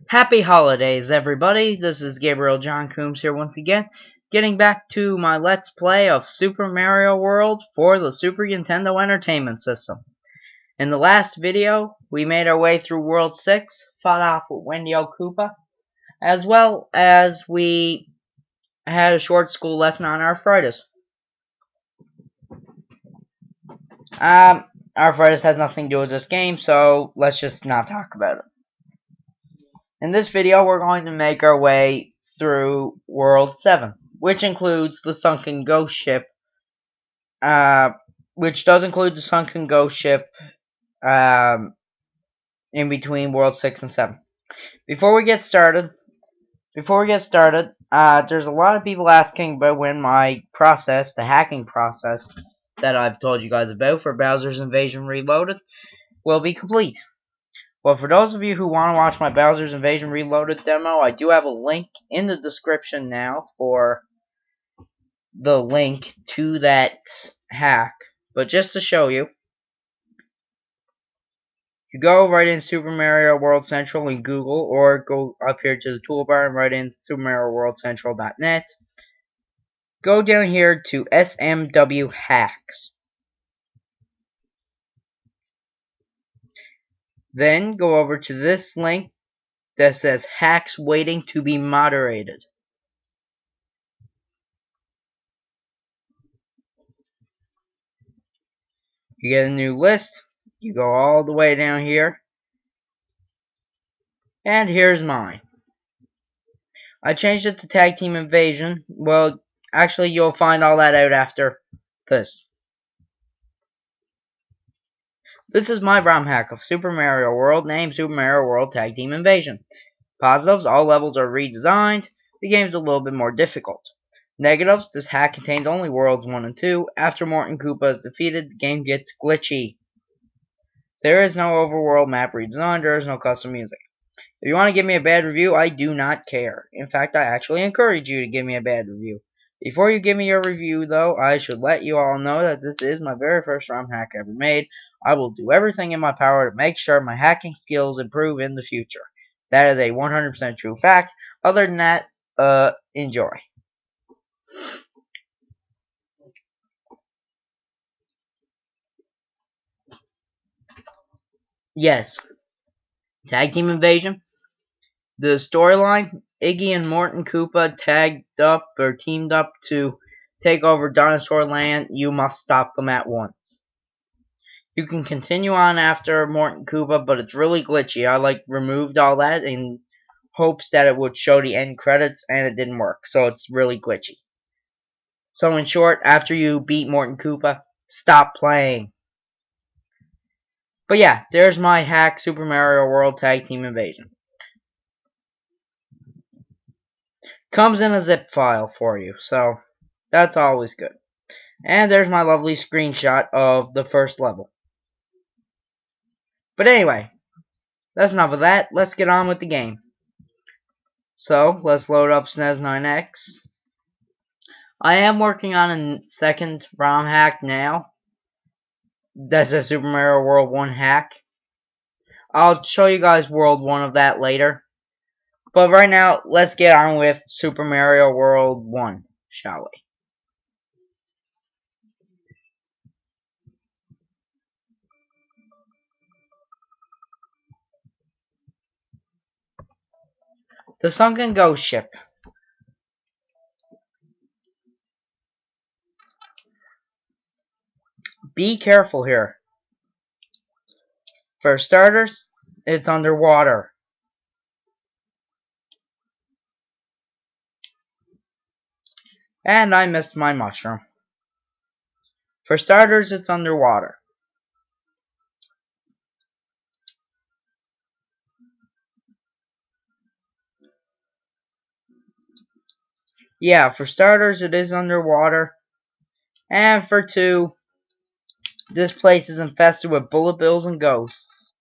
Happy holidays, everybody. This is Gabriel John Coombs here once again, getting back to my Let's Play of Super Mario World for the Super Nintendo Entertainment System. In the last video, we made our way through World 6, fought off with Wendy Koopa, as well as we had a short school lesson on arthritis. Arthritis has nothing to do with this game, so let's just not talk about it. In this video, we're going to make our way through World 7, which includes the sunken ghost ship, which does include the sunken ghost ship in between World 6 and 7. Before we get started, there's a lot of people asking about when my process, the hacking process that I've told you guys about for Bowser's Invasion Reloaded, will be complete. Well, for those of you who want to watch my Bowser's Invasion Reloaded demo, I do have a link in the description now for the link to that hack. But just to show you, you go right in Super Mario World Central in Google, or go up here to the toolbar and write in supermarioworldcentral.net. Go down here to SMW Hacks. Then go over to this link that says Hacks Waiting to be Moderated. You get a new list. You go all the way down here. And here's mine. I changed it to Tag Team Invasion. Well, actually, you'll find all that out after this. This is my ROM hack of Super Mario World, named Super Mario World Tag Team Invasion. Positives, all levels are redesigned. The game's a little bit more difficult. Negatives, this hack contains only Worlds 1 and 2. After Morton Koopa is defeated, the game gets glitchy. There is no overworld map redesign, there is no custom music. If you want to give me a bad review, I do not care. In fact, I actually encourage you to give me a bad review. Before you give me your review, though, I should let you all know that this is my very first ROM hack ever made. I will do everything in my power to make sure my hacking skills improve in the future. That is a 100% true fact. Other than that, enjoy. Yes, Tag Team Invasion. The storyline, Iggy and Morton Koopa teamed up to take over Dinosaur Land. You must stop them at once. You can continue on after Morton Koopa, but it's really glitchy. I removed all that in hopes that it would show the end credits, and it didn't work, so it's really glitchy. So in short, after you beat Morton Koopa, stop playing. But yeah, there's my hack Super Mario World Tag Team Invasion. Comes in a zip file for you, so that's always good. And there's my lovely screenshot of the first level. But anyway, that's enough of that. Let's get on with the game. So, let's load up SNES 9X. I am working on a second ROM hack now. That's a Super Mario World 1 hack. I'll show you guys World 1 of that later. But right now, let's get on with Super Mario World 1, shall we? The sunken ghost ship. Be careful here. For starters, it's underwater. And I missed my mushroom. For starters, it's underwater. Yeah, for starters, it is underwater. And for two, this place is infested with bullet bills and ghosts.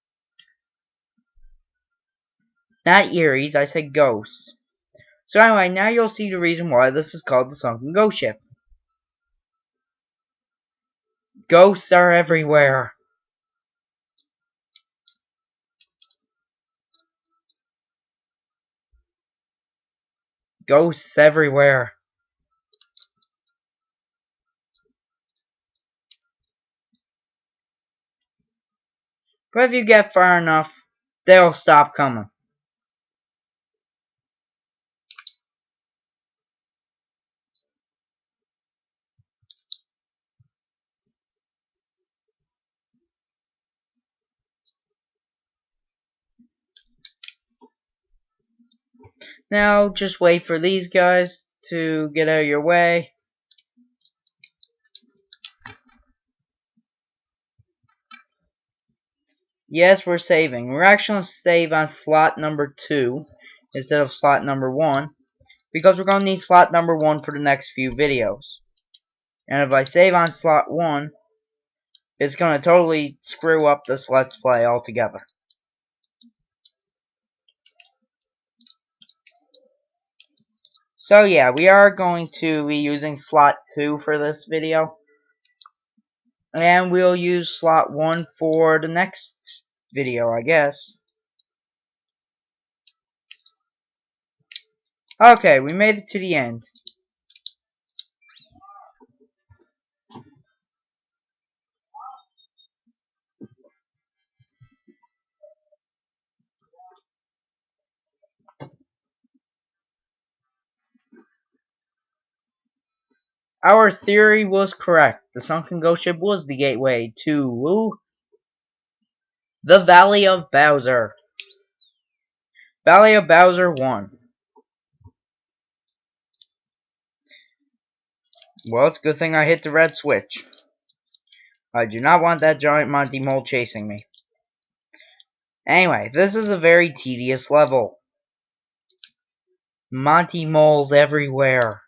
Not Eries, I said ghosts. So anyway, now you'll see the reason why this is called the Sunken Ghost Ship. Ghosts are everywhere. ghosts everywhere. But if you get far enough, they'll stop coming. Now, just wait for these guys to get out of your way. Yes, we're saving. We're actually going to save on slot number 2 instead of slot number 1, because we're going to need slot number 1 for the next few videos. And if I save on slot 1, it's going to totally screw up this Let's Play altogether. So yeah, we are going to be using slot 2 for this video. And we'll use slot 1 for the next video, I guess. Okay, we made it to the end. Our theory was correct. The sunken ghost ship was the gateway to the Valley of Bowser. Valley of Bowser 1. Well, it's a good thing I hit the red switch. I do not want that giant Monty Mole chasing me. Anyway, this is a very tedious level. Monty Moles everywhere.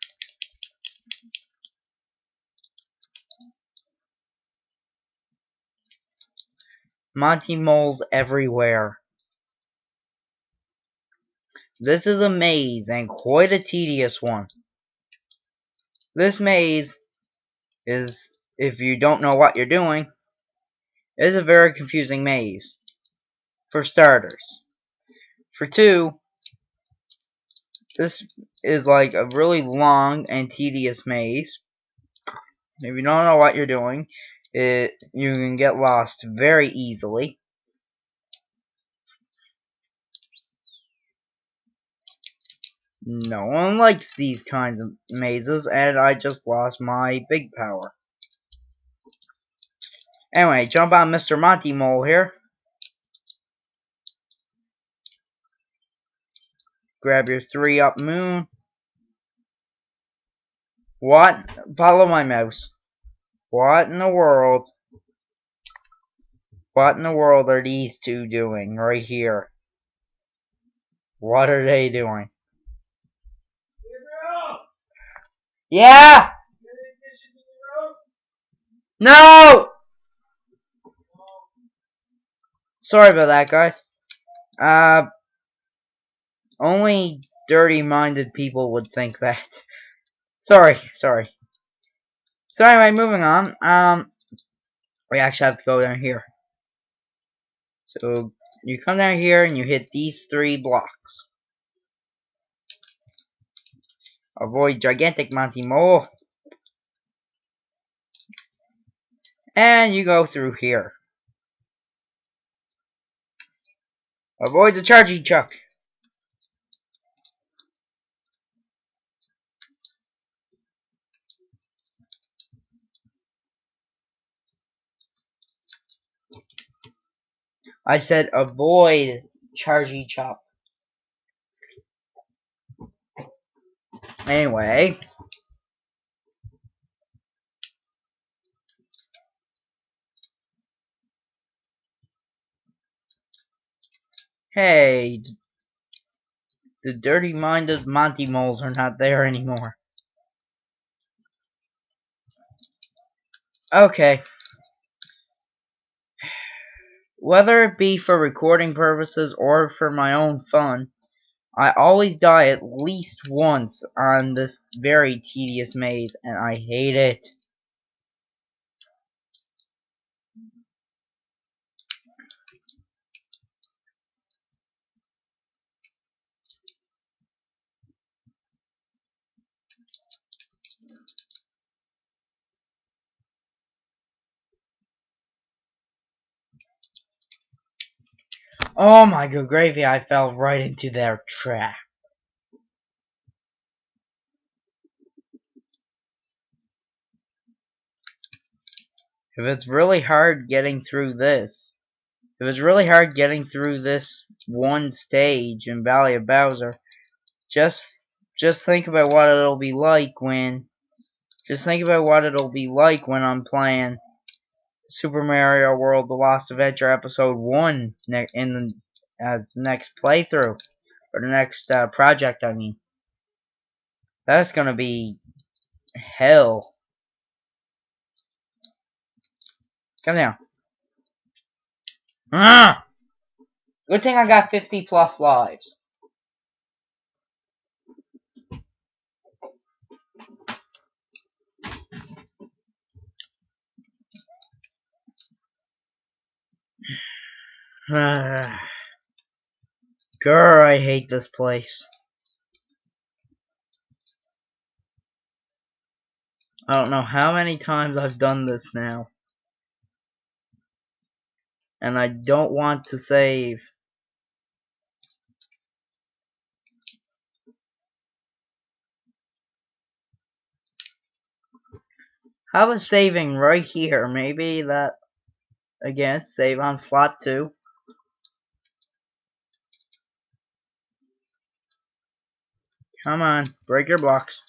Monty Moles everywhere. This is a maze, and quite a tedious one. This maze is, if you don't know what you're doing, is a very confusing maze. For starters. For two, this is like a really long and tedious maze. If you don't know what you're doing, you can get lost very easily. No one likes these kinds of mazes, and I just lost my big power. Anyway, jump on Mr. Monty Mole here. Grab your 3-up moon. What? Follow my mouse. What in the world? What in the world are these two doing right here? What are they doing? Yeah! No! Sorry about that, guys. Only dirty-minded people would think that. Sorry. So anyway, moving on. We actually have to go down here. So you come down here and you hit these 3 blocks. Avoid gigantic Monty Mole. And you go through here. Avoid the charging chuck. I said avoid charging chuck. Anyway. Hey, the dirty-minded Monty Moles are not there anymore. Okay. Whether it be for recording purposes or for my own fun, I always die at least once on this very tedious maze, and I hate it. Oh my good gravy, I fell right into their trap. If it's really hard getting through this, If it's really hard getting through this one stage in Valley of Bowser, just just think about what it'll be like when I'm playing Super Mario World: The Lost Adventure Episode 1 in the next playthrough, or the next project, I mean. That's gonna be hell. Come down. Ah! Good thing I got 50 plus lives. Grr, I hate this place. I don't know how many times I've done this now. And I don't want to save. How was saving right here? Maybe that, again, save on slot 2. Come on, break your blocks.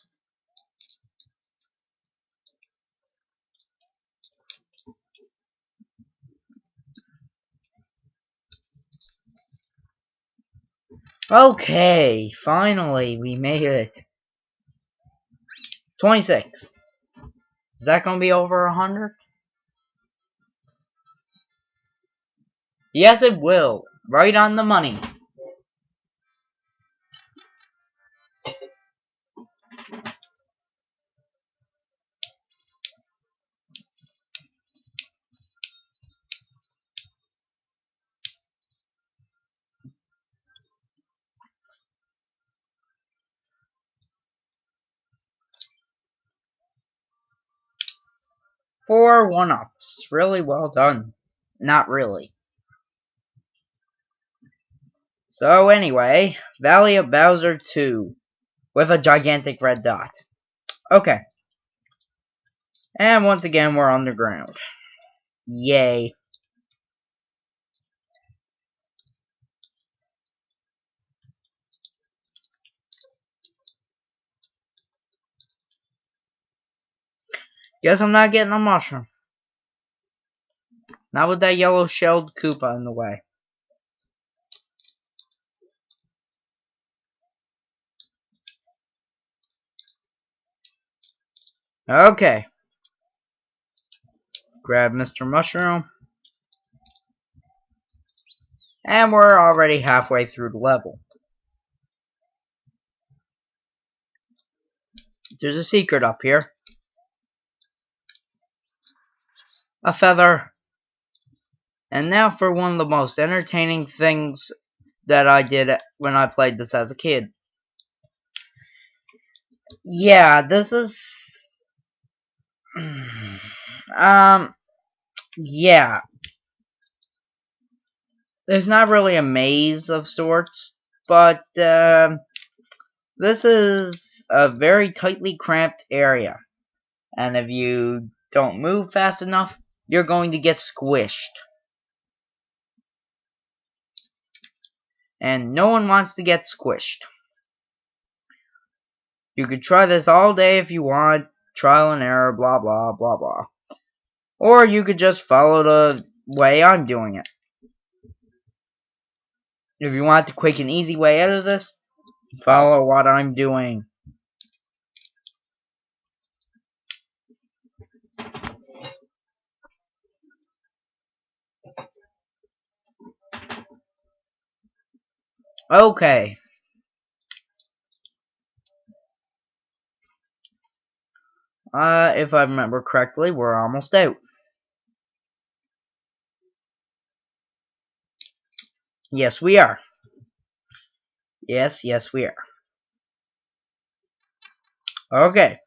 Okay, finally, we made it. 26. Is that going to be over 100? Yes, it will. Right on the money. Four one-ups. Really well done. Not really. So anyway, Valley of Bowser 2. With a gigantic red dot. Okay. And once again, we're underground. Yay. Guess I'm not getting a mushroom. Not with that yellow-shelled Koopa in the way. Okay. Grab Mr. Mushroom. And we're already halfway through the level. There's a secret up here. A feather. And now for one of the most entertaining things that I did when I played this as a kid. Yeah, this is... yeah. There's not really a maze of sorts, but this is a very tightly cramped area. And if you don't move fast enough, you're going to get squished. And no one wants to get squished. You could try this all day if you want, trial and error, blah blah blah blah. Or you could just follow the way I'm doing it. If you want the quick and easy way out of this, follow what I'm doing. Okay. If I remember correctly, we're almost out. Yes, we are. Yes, we are. Okay.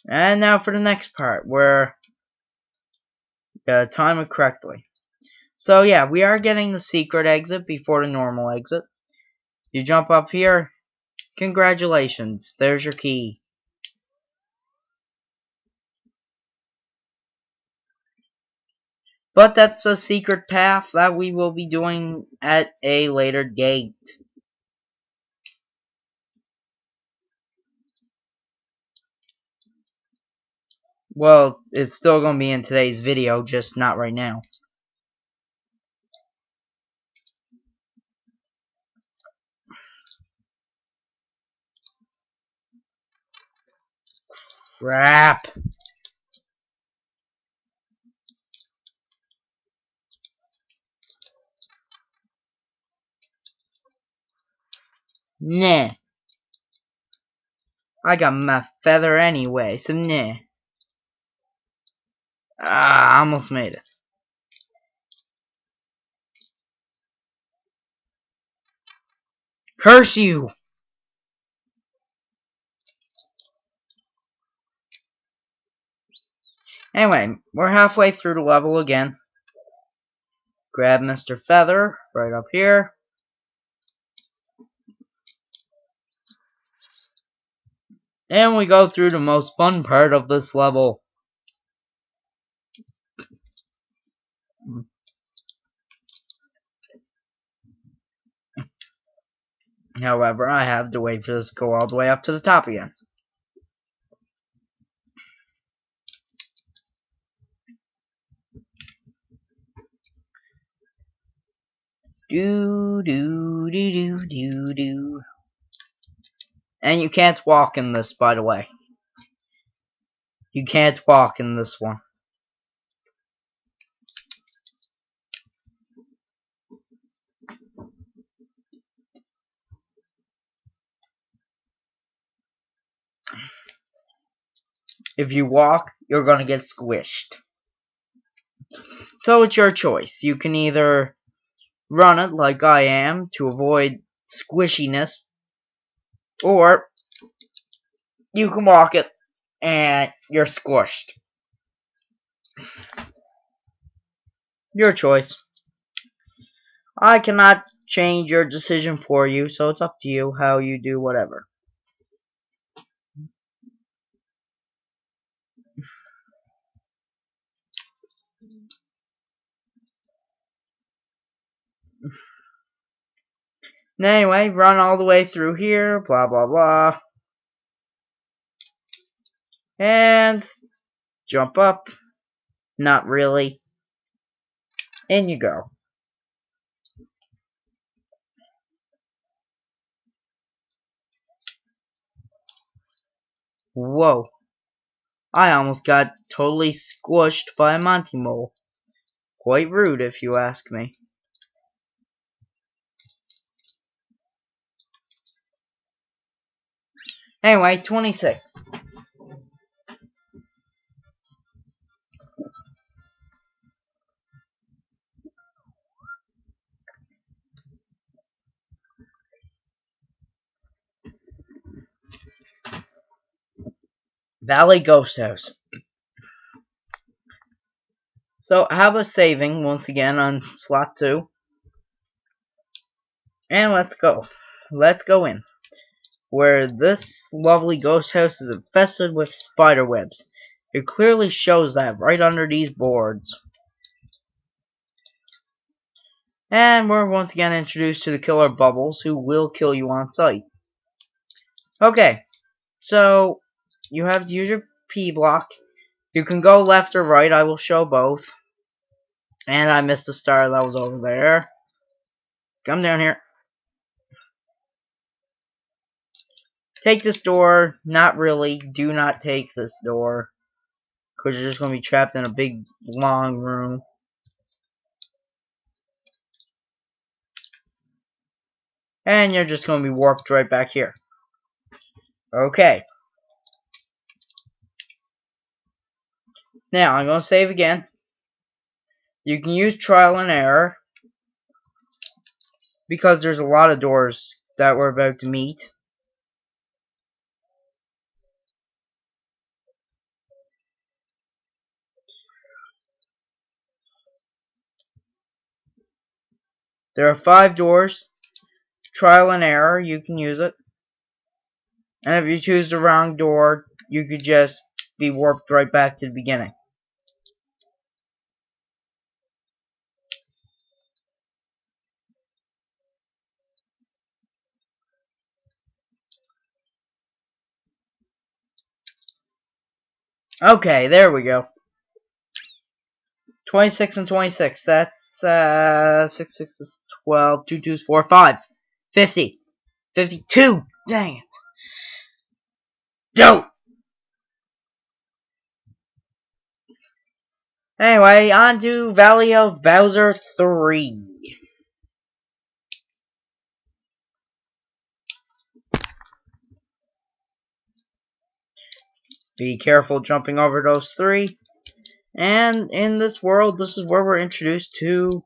And now for the next part, where time it correctly. So yeah, we are getting the secret exit before the normal exit. You jump up here. Congratulations, there's your key. But that's a secret path that we will be doing at a later date. Well, it's still going to be in today's video, just not right now. Crap. Nah. I got my feather anyway, so nah. Ah, I almost made it. Curse you! Anyway, we're halfway through the level again. Grab Mr. Feather right up here. And we go through the most fun part of this level. However, I have to wait for this to go all the way up to the top again. Do do do do do do. And you can't walk in this, by the way. You can't walk in this one. If you walk, you're gonna get squished. So it's your choice. You can either run it like I am to avoid squishiness, or you can walk it and you're squished. Your choice. I cannot change your decision for you, so it's up to you how you do whatever. Anyway, run all the way through here, blah blah blah. And jump up. Not really. In you go. Whoa. I almost got totally squished by a Monty Mole. Quite rude if you ask me. Anyway, 26. Valley Ghost House. So I have a saving once again on slot 2. And let's go. Let's go in. Where this lovely ghost house is infested with spider webs. It clearly shows that right under these boards. And we're once again introduced to the killer Bubbles, who will kill you on sight. Okay, so you have to use your P block. You can go left or right, I will show both. And I missed the star that was over there. Come down here. Take this door. Not really. Do not take this door. Because you're just going to be trapped in a big, long room. And you're just going to be warped right back here. Okay. Now, I'm going to save again. You can use trial and error. Because there's a lot of doors that we're about to meet. There are 5 doors. Trial and error, you can use it. And if you choose the wrong door, you could just be warped right back to the beginning. Okay, there we go. 26 and 26. That's 6 6 is 12, 2 2 is 4 5. 50. 52. Dang it. Yo! Anyway, on to Valley of Bowser 3. Be careful jumping over those 3. And in this world, this is where we're introduced to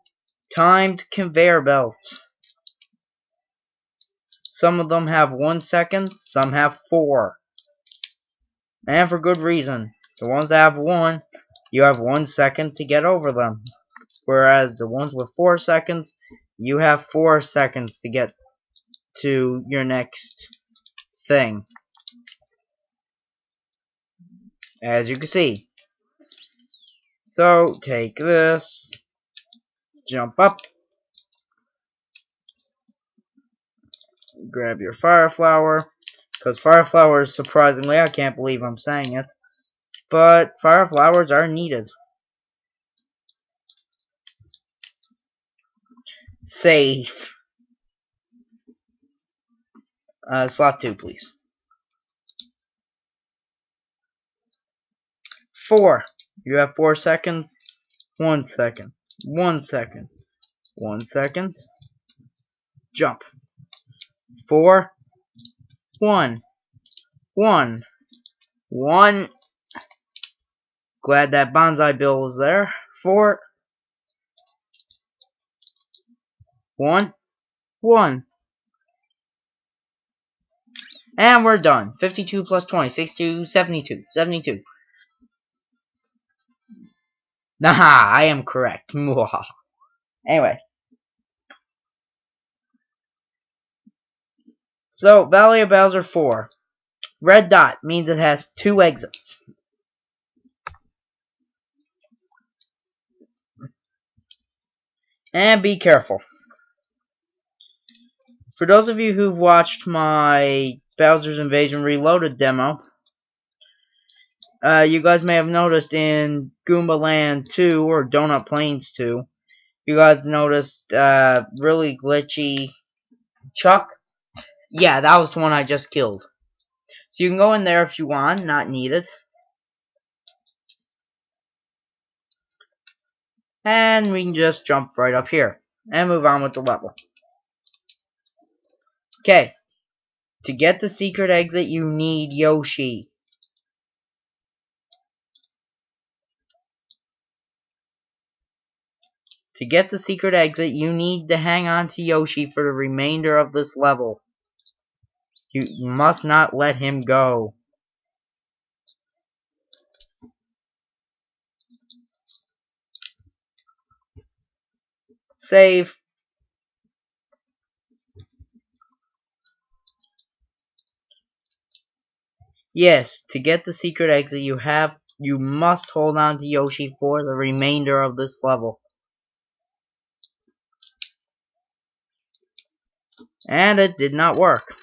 timed conveyor belts. Some of them have 1 second, some have 4. And for good reason. The ones that have 1, you have 1 second to get over them. Whereas the ones with 4 seconds, you have 4 seconds to get to your next thing. As you can see. So, take this. Jump up. Grab your fire flower. Because fire flowers, surprisingly, I can't believe I'm saying it, but fire flowers are needed. Save. Slot 2, please. 4. You have 4 seconds. 1 second. 1 second. 1 second. Jump. 4. 1. 1. 1. Glad that bonsai bill was there. 4. 1. 1. And we're done. 52 plus 20. 62, 72. 72. Nah, I am correct. Anyway. So, Valley of Bowser 4. Red dot means it has 2 exits. And be careful. For those of you who've watched my Bowser's Invasion Reloaded demo, you guys may have noticed in Goomba Land 2, or Donut Plains 2, you guys noticed really glitchy Chuck. Yeah, that was the one I just killed. So you can go in there if you want, not needed. And we can just jump right up here and move on with the level. Okay. To get the secret exit, you need Yoshi. To get the secret exit, you need to hang on to Yoshi for the remainder of this level. You must not let him go. Save. Yes, to get the secret exit, you must hold on to Yoshi for the remainder of this level. And it did not work.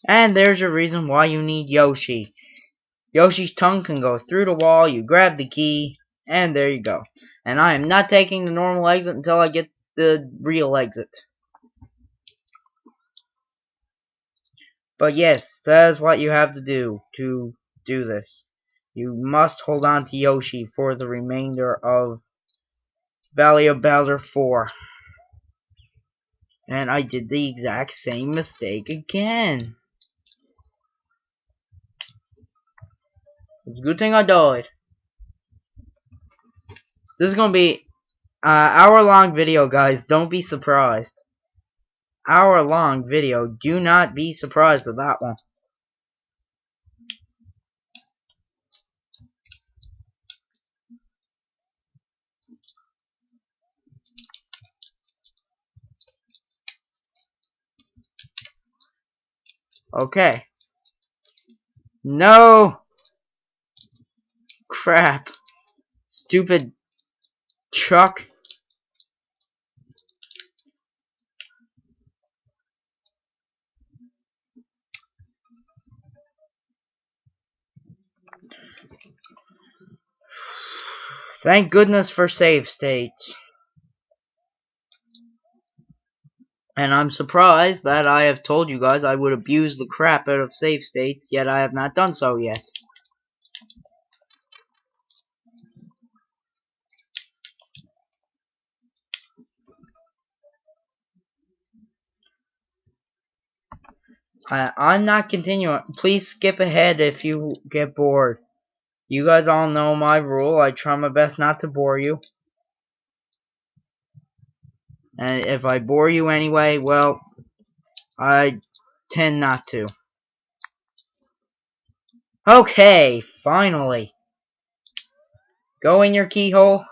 And there's your reason why you need Yoshi. Yoshi's tongue can go through the wall, you grab the key, and there you go. And I am not taking the normal exit until I get the real exit. But yes, that is what you have to do this. You must hold on to Yoshi for the remainder of Valley of Bowser 4. And I did the exact same mistake again. It's a good thing I died. This is going to be an hour-long video, guys. Don't be surprised. Hour-long video. Do not be surprised at that one. Okay. No! Crap. Stupid Chuck. Thank goodness for save states. And I'm surprised that I have told you guys I would abuse the crap out of save states, yet I have not done so yet. I'm not continuing. Please skip ahead if you get bored. You guys all know my rule. I try my best not to bore you. And if I bore you anyway, well, I tend not to. Okay, finally. Go in your keyhole.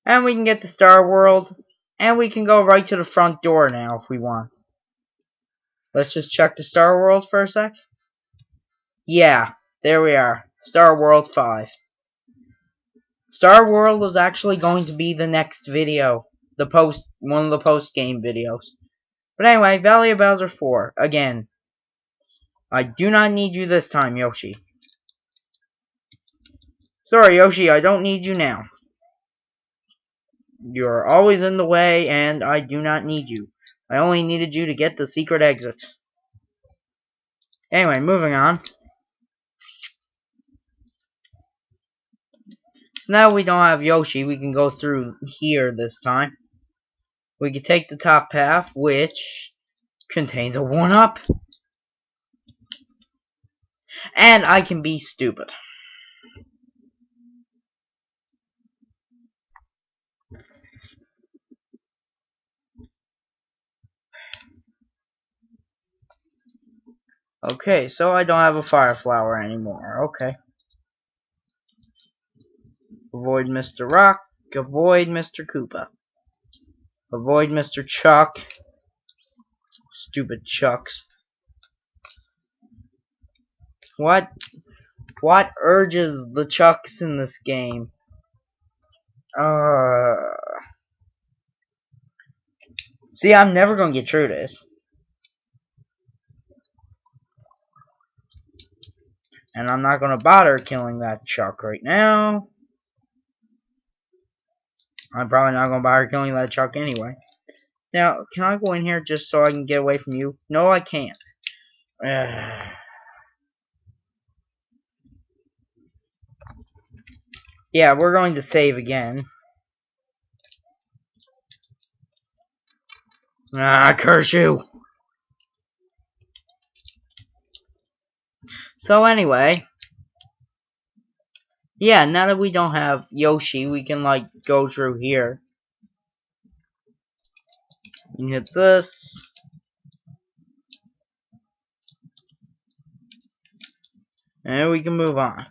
And we can get the Star World. And we can go right to the front door now if we want. Let's just check the Star World for a sec. Yeah, there we are. Star World 5. Star World is actually going to be the next video. One of the post-game videos. But anyway, Valley of Bowser 4. Again. I do not need you this time, Yoshi. Sorry, Yoshi, I don't need you now. You're always in the way, and I do not need you. I only needed you to get the secret exit. Anyway, moving on. So now we don't have Yoshi, we can go through here this time. We can take the top path, which contains a 1-up. And I can be stupid. Okay, so I don't have a fire flower anymore. Okay. Avoid Mr. Rock. Avoid Mr. Koopa. Avoid Mr. Chuck. Stupid Chucks. What urges the Chucks in this game? See, I'm never gonna get through this. And I'm not gonna bother killing that Chuck right now. I'm probably not gonna bother killing that Chuck anyway. Now, can I go in here just so I can get away from you? No, I can't. Yeah, we're going to save again. Ah, curse you! So anyway, yeah, now that we don't have Yoshi, we can like go through here. You can hit this. And we can move on.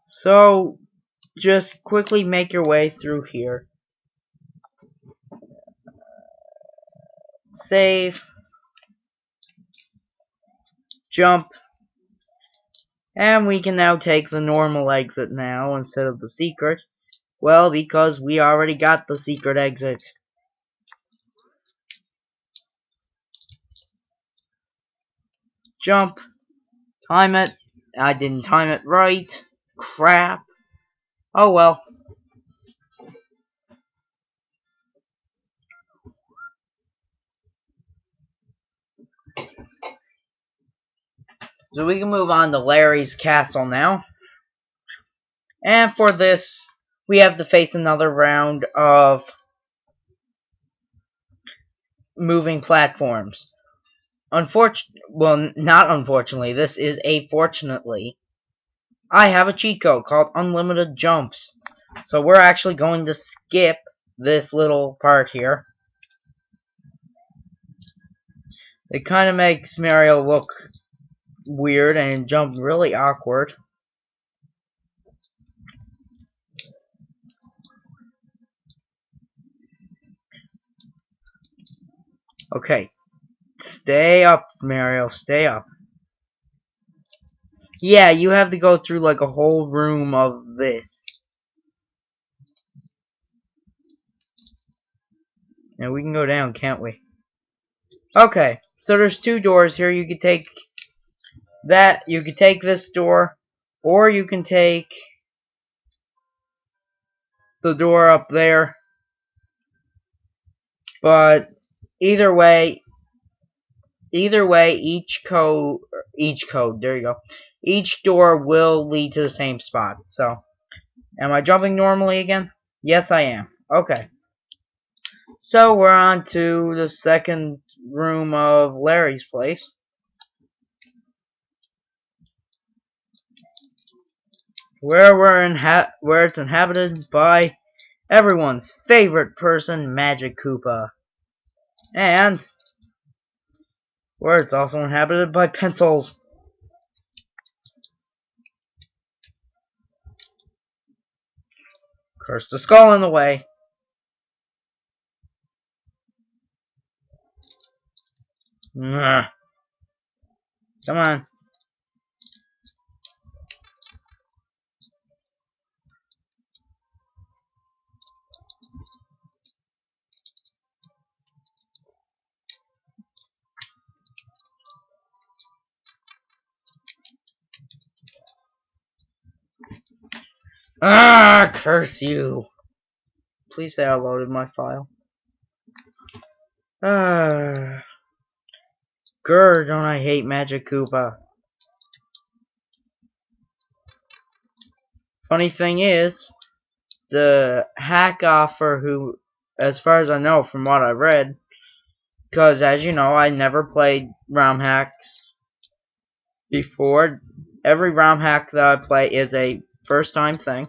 So, just quickly make your way through here. Save. Jump. And we can now take the normal exit now instead of the secret. Well, because we already got the secret exit. Jump. Time it. I didn't time it right. Crap. Oh well. So we can move on to Larry's castle now. And for this, we have to face another round of moving platforms. Well, not unfortunately, this is a fortunately. I have a cheat code called Unlimited Jumps. So we're actually going to skip this little part here. It kind of makes Mario look weird and jump really awkward. Okay. Stay up, Mario. Stay up. Yeah, you have to go through like a whole room of this. And we can go down, can't we? Okay. So there's two doors here. You can take that. You can take this door. Or you can take the door up there. But either way, each code, there you go. Each door will lead to the same spot. So, am I jumping normally again? Yes, I am. Okay. So we're on to the second room of Larry's place, where it's inhabited by everyone's favorite person, Magic Koopa, and where it's also inhabited by pencils. Curse the skull in the way. Come on. Curse you. Please say I loaded my file. Grr, don't I hate Magic Koopa. Funny thing is, the hack offer who, as far as I know from what I read, because as you know, I never played ROM hacks before. Every ROM hack that I play is a first time thing.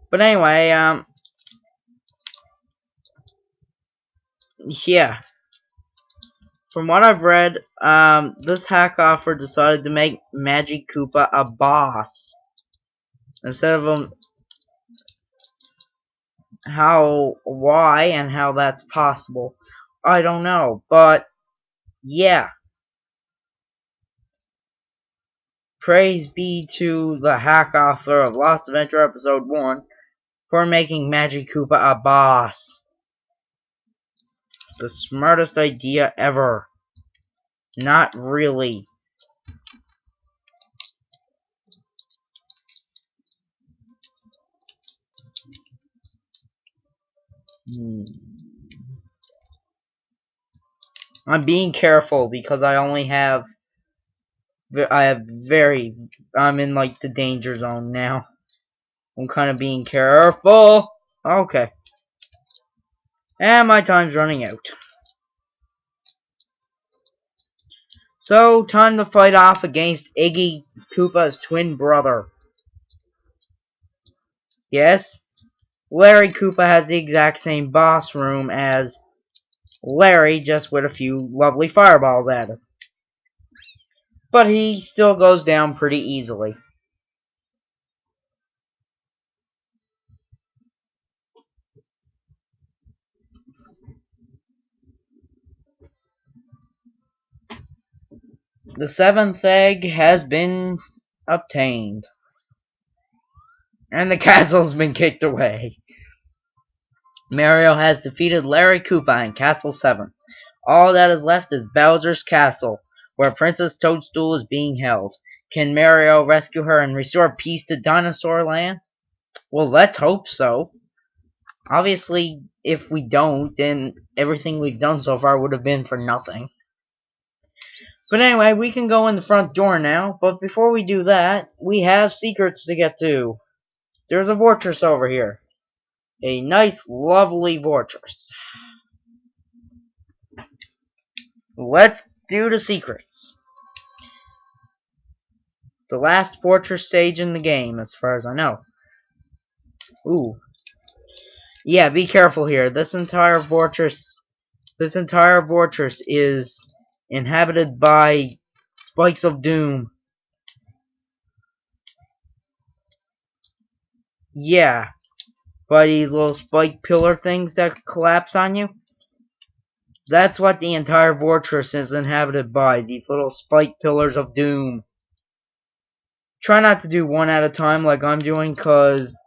But anyway, yeah. From what I've read, this hack offer decided to make Magic Koopa a boss. Instead of why and how that's possible, I don't know. But, yeah. Praise be to the hack author of Lost Adventure Episode 1 for making Magic Koopa a boss. The smartest idea ever. Not really. I'm being careful because I only have... I'm in like the danger zone now. I'm kind of being careful. Okay. And my time's running out. So, time to fight off against Iggy Koopa's twin brother. Yes, Larry Koopa has the exact same boss room as Larry, just with a few lovely fireballs added. But he still goes down pretty easily. The seventh egg has been obtained. And the castle's been kicked away. Mario has defeated Larry Koopa in Castle 7. All that is left is Bowser's Castle, where Princess Toadstool is being held. Can Mario rescue her and restore peace to Dinosaur Land? Well, let's hope so. Obviously, if we don't, then everything we've done so far would have been for nothing. But anyway, we can go in the front door now, but before we do that, we have secrets to get to. There's a fortress over here. A nice, lovely fortress. Let's do the secrets. The last fortress stage in the game, as far as I know. Ooh. Yeah, be careful here. This entire fortress is inhabited by spikes of doom. Yeah, by these little spike pillar things that collapse on you. That's what the entire fortress is inhabited by, these little spike pillars of doom. Try not to do one at a time like I'm doing, cause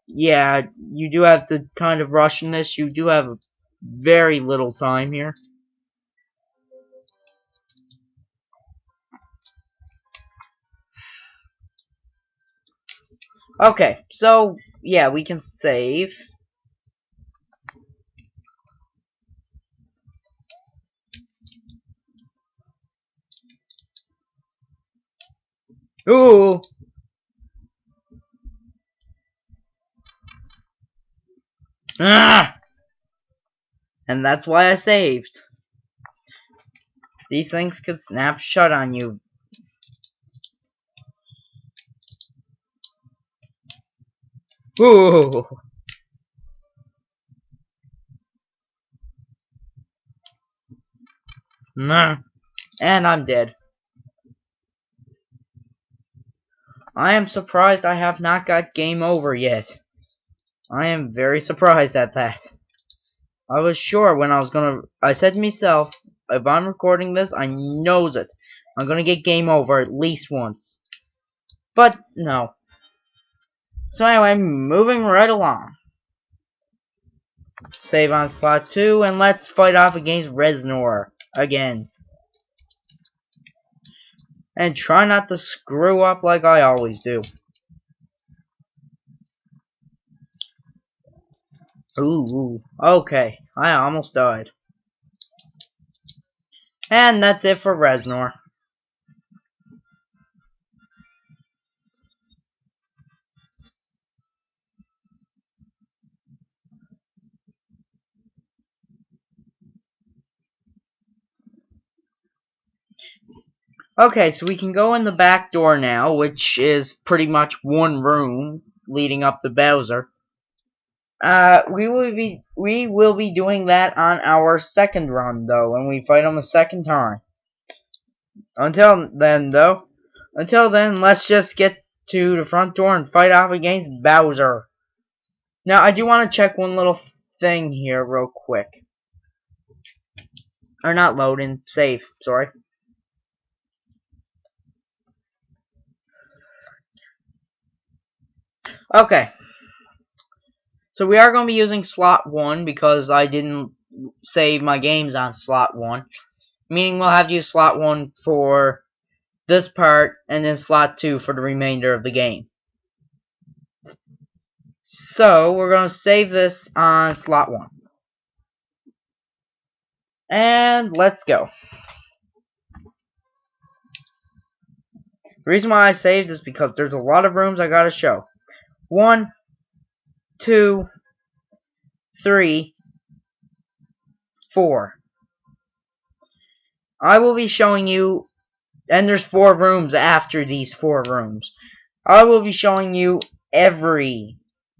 yeah, you do have to kind of rush in this. You do have very little time here. Okay, so yeah, we can save. Ooh! Ah! And that's why I saved. These things could snap shut on you. Ooh! Nah. And I'm dead. I am surprised I have not got game over yet. I am very surprised at that. I was sure when I said to myself, if I'm recording this, I knows it. I'm gonna get game over at least once. But, no. So anyway, moving right along. Save on slot 2, and let's fight off against Reznor again. And try not to screw up like I always do. Ooh, okay. I almost died. And that's it for Reznor. Okay, so we can go in the back door now, which is pretty much one room leading up to Bowser. We will be doing that on our second run though, when we fight him a second time. Until then, let's just get to the front door and fight off against Bowser. Now, I do want to check one little thing here real quick. Or not loading, save, sorry. Okay. So we are going to be using slot 1 because I didn't save my games on slot 1. Meaning we'll have to use slot 1 for this part and then slot 2 for the remainder of the game. So we're going to save this on slot 1. And let's go. The reason why I saved is because there's a lot of rooms I gotta show. 1, 2, 3, 4. I will be showing you, and there's 4 rooms after these 4 rooms. I will be showing you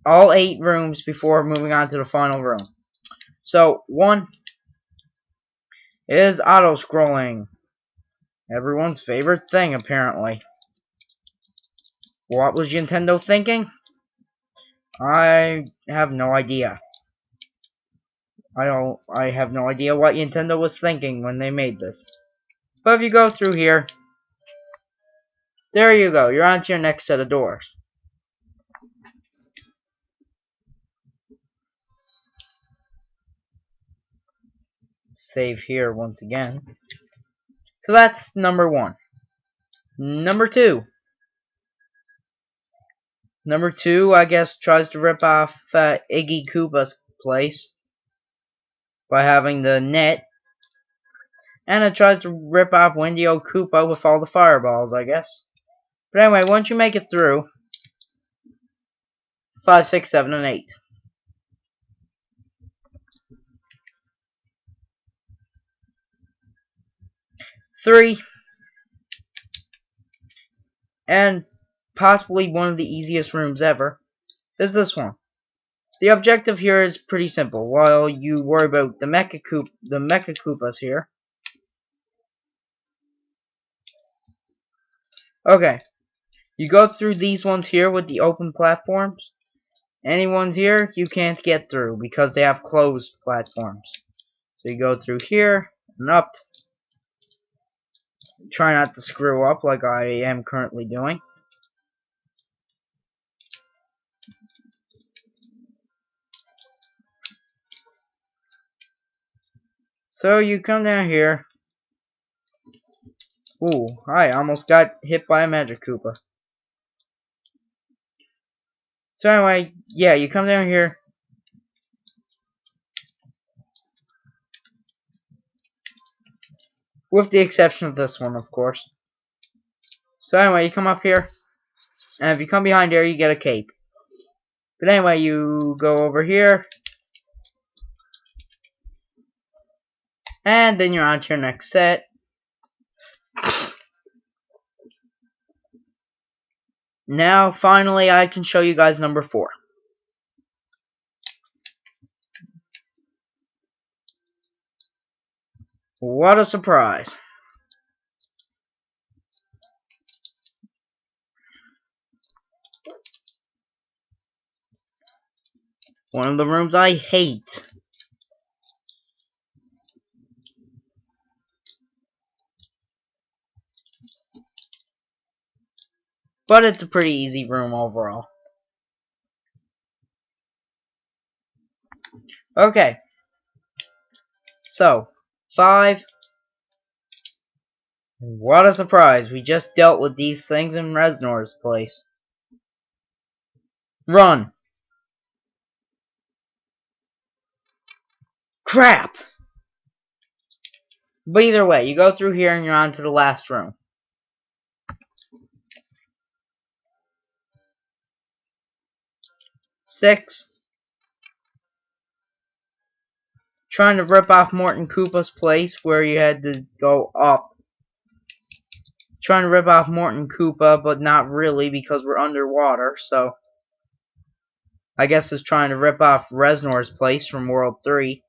all 8 rooms before moving on to the final room. So, 1 is auto-scrolling. Everyone's favorite thing, apparently. What was Nintendo thinking? I have no idea. I have no idea what Nintendo was thinking when they made this. But if you go through here, there you go. You're on to your next set of doors. Save here once again. So that's number 1. Number 2. Number 2, I guess, tries to rip off Iggy Koopa's place by having the net. And it tries to rip off Windy-O Koopa with all the fireballs, I guess. But anyway, once you make it through, 5, 6, 7, and 8. Three, and possibly one of the easiest rooms ever, is this one. The objective here is pretty simple. While you worry about the Mecha Koopas here. Okay. You go through these ones here with the open platforms. Any ones here you can't get through because they have closed platforms. So you go through here and up. Try not to screw up like I am currently doing. So you come down here. Ooh, I almost got hit by a magic Koopa. So anyway, yeah, you come down here. With the exception of this one, of course. So anyway, you come up here. And if you come behind here, you get a cape. But anyway, you go over here. And then you're on to your next set. Now, finally, I can show you guys number 4. What a surprise. One of the rooms I hate. But it's a pretty easy room overall. Okay. So, 5. What a surprise. We just dealt with these things in Resnor's place. Run. Crap. But either way, you go through here and you're on to the last room. 6. Trying to rip off Morton Koopa's place where you had to go up. Trying to rip off Morton Koopa, but not really because we're underwater, so I guess it's trying to rip off Resnor's place from World 3.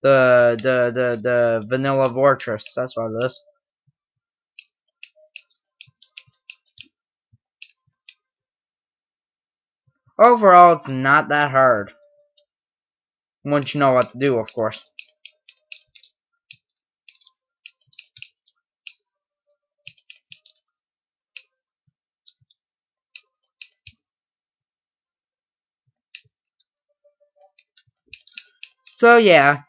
The Vanilla Fortress, that's what it is. Overall, it's not that hard. Once you know what to do, of course. So yeah,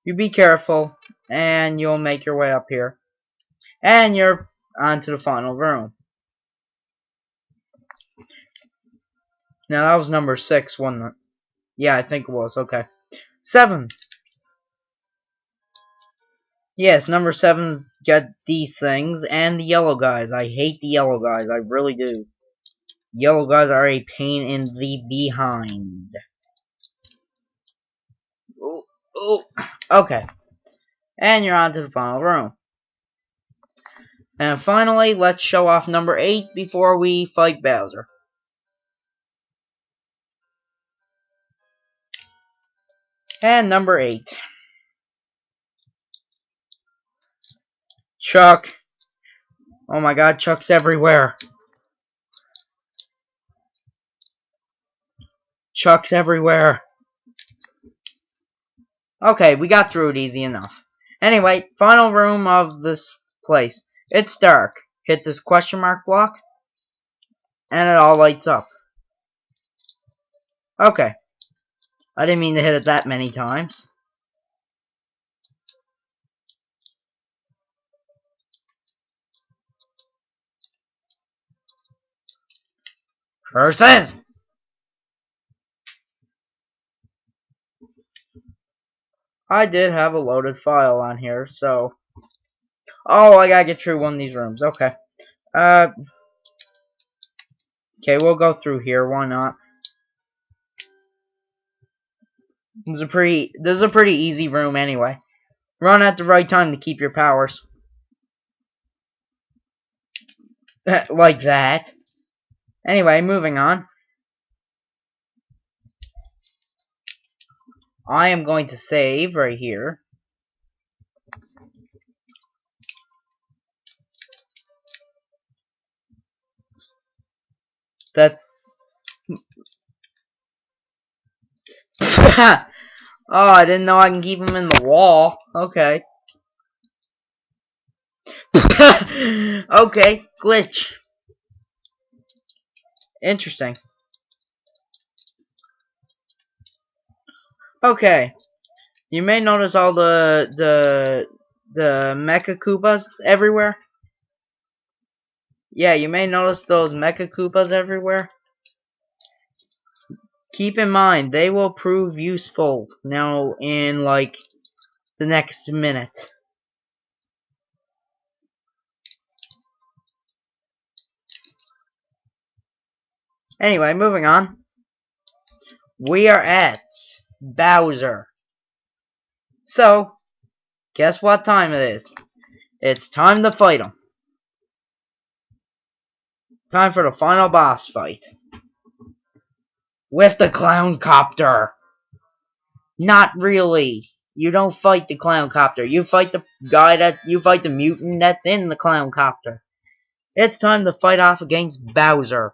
you be careful, and you'll make your way up here. And you're on to the final room. Now that was number 6, wasn't it? Yeah, I think it was. Okay. 7. Yes, number 7 get these things, and the yellow guys. I hate the yellow guys, I really do. Yellow guys are a pain in the behind. Ooh, ooh. Okay. And you're on to the final room. And finally, let's show off number 8 before we fight Bowser. And number 8. Chuck. Oh my god, Chuck's everywhere. Chuck's everywhere. Okay, we got through it easy enough. Anyway, final room of this place. It's dark. Hit this question mark block, and it all lights up. Okay. I didn't mean to hit it that many times. Curses! I did have a loaded file on here, so... Oh, I gotta get through one of these rooms. Okay. Okay, we'll go through here. Why not? This is a pretty easy room anyway. Run at the right time to keep your powers. Like that. Anyway, moving on. I am going to save right here. That's... Oh, I didn't know I can keep them in the wall. Okay. Okay, glitch. Interesting. Okay. You may notice all the Mecha Koopas everywhere. Yeah, you may notice those Mecha Koopas everywhere. Keep in mind, they will prove useful now in, like, the next minute. Anyway, moving on. We are at Bowser. So, guess what time it is? It's time to fight him. Time for the final boss fight. With the Clown Copter. Not really. You don't fight the Clown Copter. You fight the mutant that's in the Clown Copter. It's time to fight off against Bowser.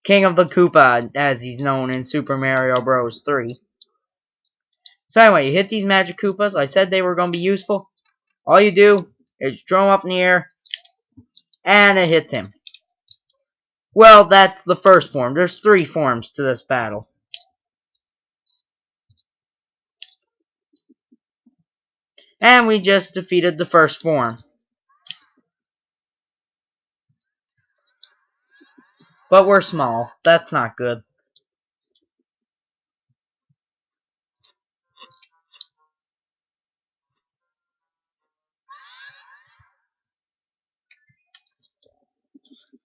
King of the Koopa, as he's known in Super Mario Bros. 3. So anyway, you hit these magic Koopas. I said they were going to be useful. All you do is throw them up in the air, and it hits him. Well, that's the first form. There's 3 forms to this battle. And we just defeated the first form. But we're small. That's not good.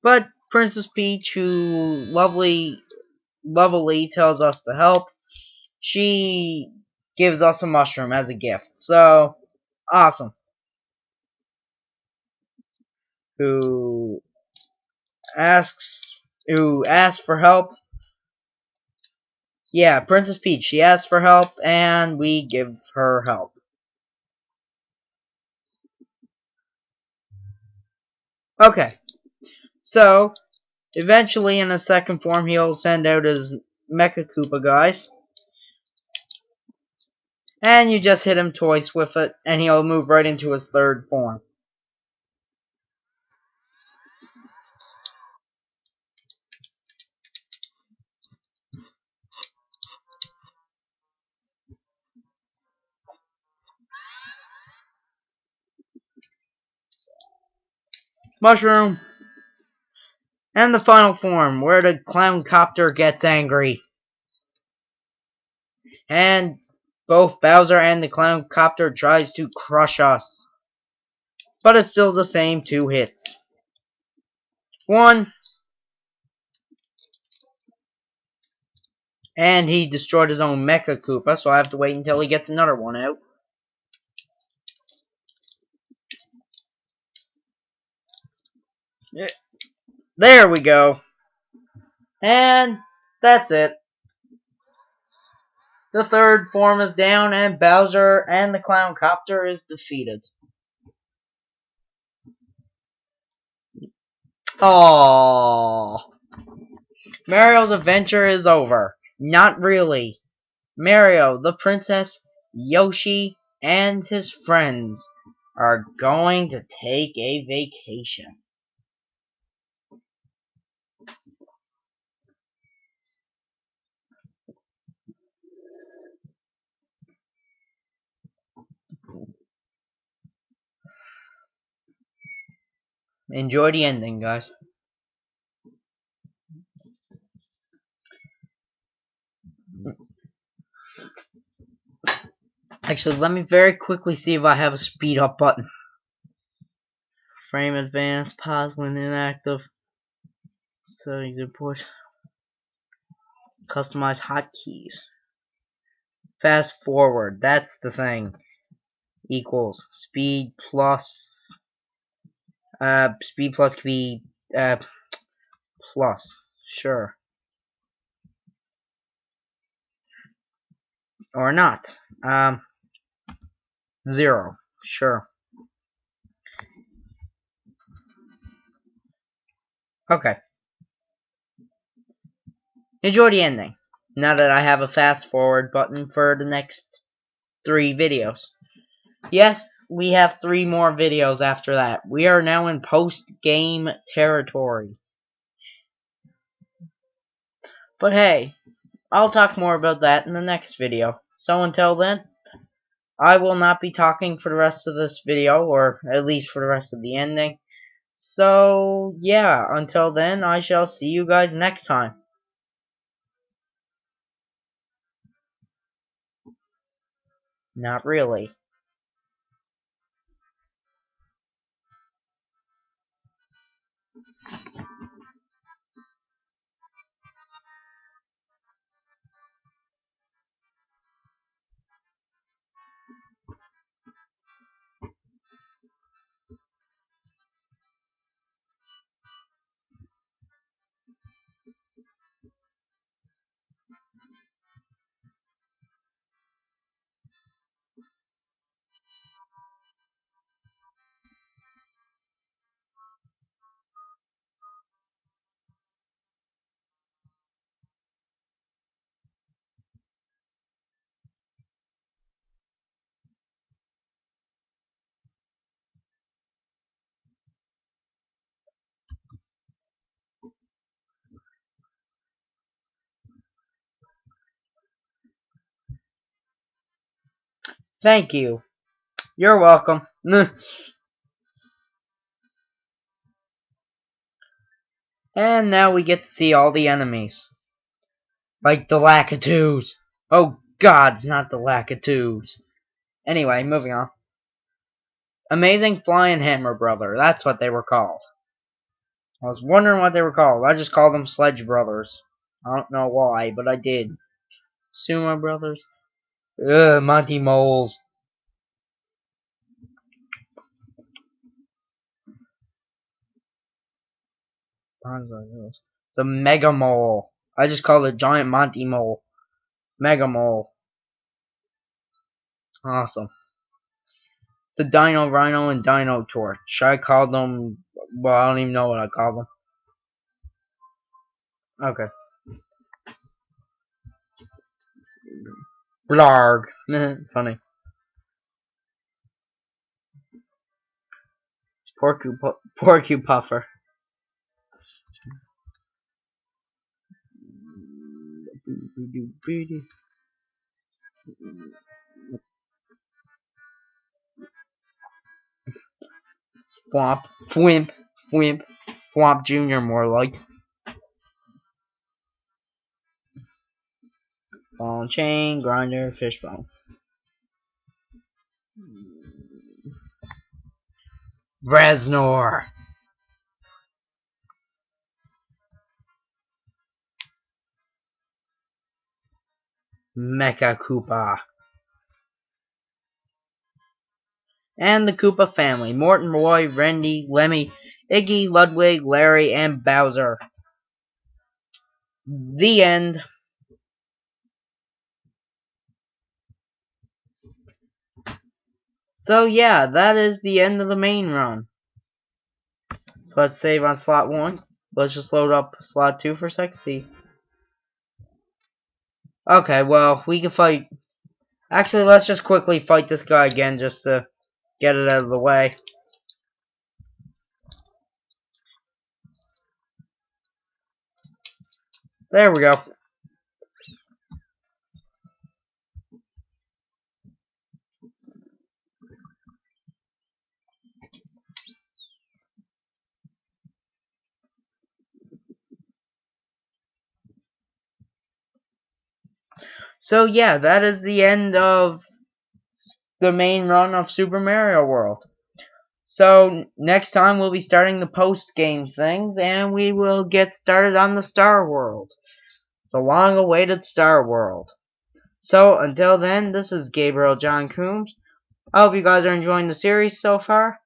But Princess Peach, who lovely tells us to help, she gives us a mushroom as a gift. So, awesome. Who asks for help. Yeah, Princess Peach, she asks for help, and we give her help. Okay, so, eventually in the second form, he'll send out his Mecha Koopa guys. And you just hit him twice with it, and he'll move right into his third form. Mushroom! And the final form, where the Clown Copter gets angry. And both Bowser and the Clown Copter tries to crush us. But it's still the same 2 hits. 1. And he destroyed his own Mecha Koopa, so I have to wait until he gets another one out. There we go. And that's it. The third form is down, and Bowser and the Clown Copter is defeated. Aww. Mario's adventure is over. Not really. Mario, the princess, Yoshi, and his friends are going to take a vacation. Enjoy the ending, guys. Actually, let me very quickly see if I have a speed up button. Frame advance, pause when inactive. Settings import. Customize hotkeys. Fast forward, that's the thing. Equals speed plus speed plus. Sure. Or not. 0. Sure. Okay. Enjoy the ending. now that I have a fast forward button for the next 3 videos. Yes, we have 3 more videos after that. We are now in post-game territory. But hey, I'll talk more about that in the next video. So until then, I will not be talking for the rest of this video, or at least for the rest of the ending. So yeah, until then, I shall see you guys next time. Not really. Thank you. You're welcome. And now we get to see all the enemies. Like the Lakitus. Oh gods, not the Lakitus. Anyway, moving on. Amazing Flying Hammer Brother. That's what they were called. I was wondering what they were called. I just called them Sledge Brothers. I don't know why, but I did. Sumo Brothers. Ugh, Monty Moles. The Mega Mole. I just called it Giant Monty Mole. Mega Mole. Awesome. The Dino Rhino and Dino Torch. I called them... Well, I don't even know what I called them. Okay. Blarg. Funny. Porcupuffer. Flop. Fwimp. Fwimp. Flop Jr. more like. Ball and chain. Grinder. Fishbone. Reznor. Mecha Koopa. And the Koopa family. Morton, Roy, Randy, Lemmy, Iggy, Ludwig, Larry, and Bowser. The end. So yeah, that is the end of the main run. So let's save on slot 1. Let's just load up slot 2 for a sec, see. Okay, well, we can fight. Actually, let's just quickly fight this guy again just to get it out of the way. There we go. So yeah, that is the end of the main run of Super Mario World. So next time we'll be starting the post-game things, and we will get started on the Star World. The long-awaited Star World. So until then, this is Gabriel John Coombs. I hope you guys are enjoying the series so far,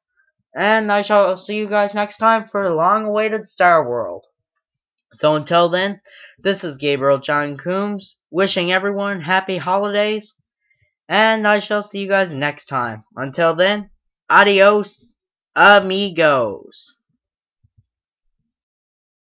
and I shall see you guys next time for the long-awaited Star World. So until then, this is Gabriel John Coombs, wishing everyone happy holidays, and I shall see you guys next time. Until then, adios, amigos.